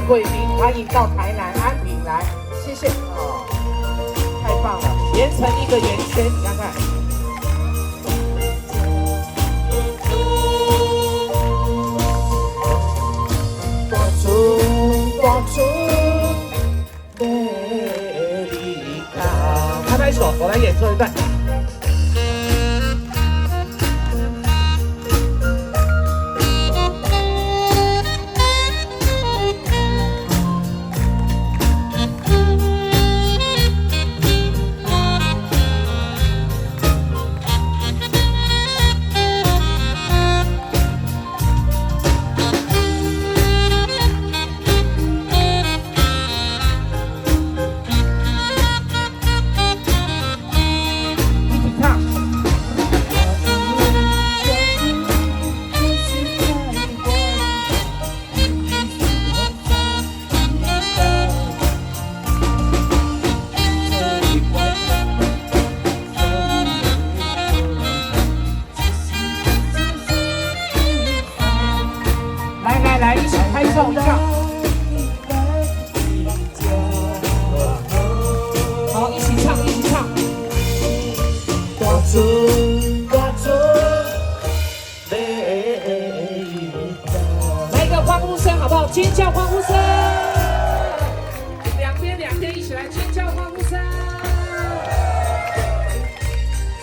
贵宾，欢迎到台南安平来，谢谢哦，太棒了，连成一个圆圈，你看看。拍拍手，我来演奏一段。来，一起拍照一下。好，一起唱，一起唱。大春，大春，来一个欢呼声，好不好？尖叫欢呼声。两边一起来尖叫欢呼声。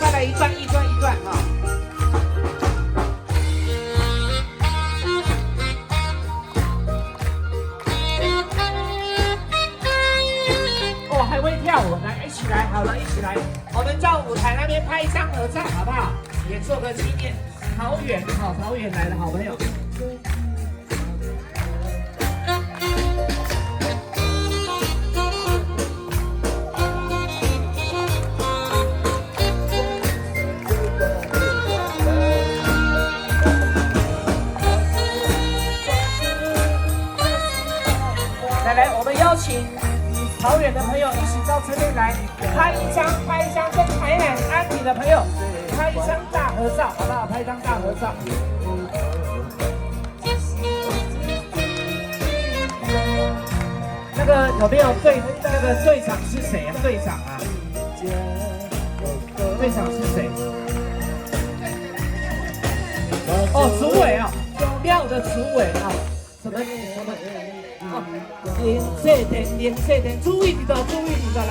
再来一段啊。跳舞，来一起来，好了，一起来，我们到舞台那边拍一张合照，好不好？也做个纪念。桃园，好，桃园来的好朋友。来，我们邀请桃园的朋友一起到这边来拍一张，跟台南安平的朋友拍一张大合照，好不好？拍一张大合照。那个有没有那个队长是谁啊？队长啊？队长是谁？哦，主委啊，庙的主委啊，什么？零色电，注意你的，来，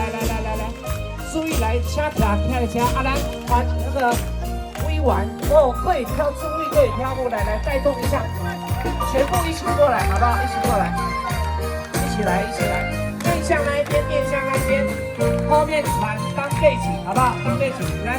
注意来，掐跳车，啊，咱团那个委员哦，可以跳注意，可以跳舞，来带动一下，全部一起过来，好不好？一起过来，一起来，面向那一边，后面团当背景，好不好？当背景，来。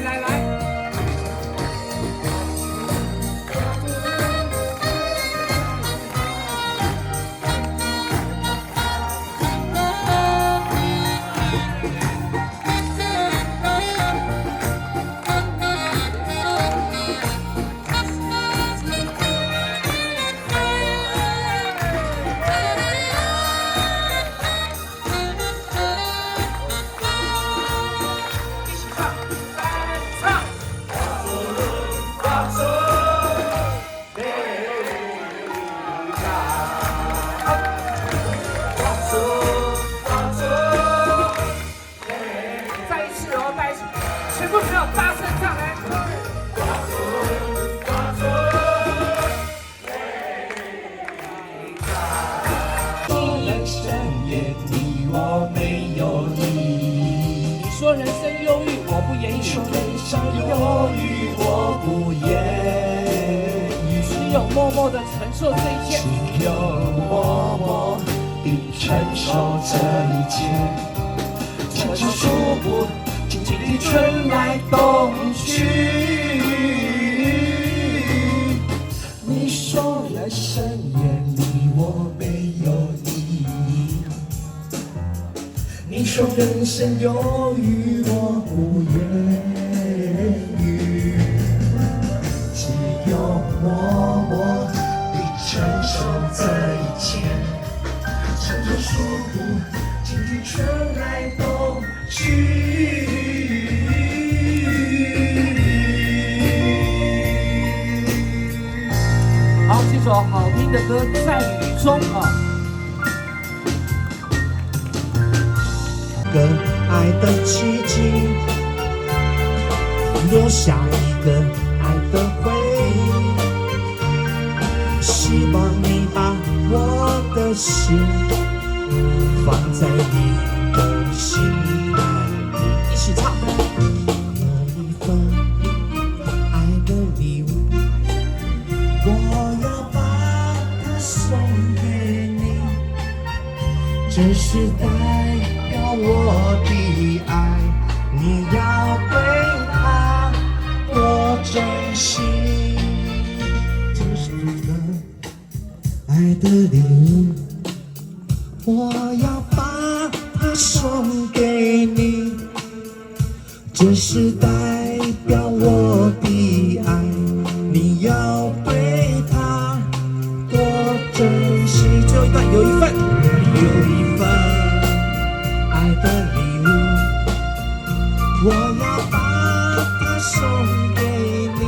全部朋友大声唱来！你说人生忧郁，我不言语。说人生忧郁，我不言语。只有默默的承受这一切。只有默默地承受这一切。承受束缚。静静的春来冬去，你说人生远离我没有你，你说人生忧郁我不言语，只有默默地承受这一切，承受束缚，静静春来冬去。好，这首好听的歌在雨中啊。个爱的奇迹，留下一个爱的回忆。希望你把我的心放在你的心坎里。一起唱。有一份爱的礼物，我要把它送给你，这是代表我的爱，你要对它多珍惜。这是一份爱的礼物，我要把它送给你，这是代表我的爱，你要对它多珍惜。最后一段，有一份爱的礼物，我要把它送给你，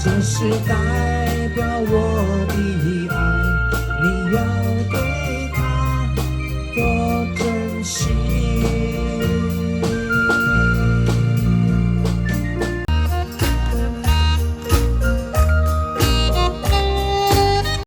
这是代表我的爱，你要对它多珍惜。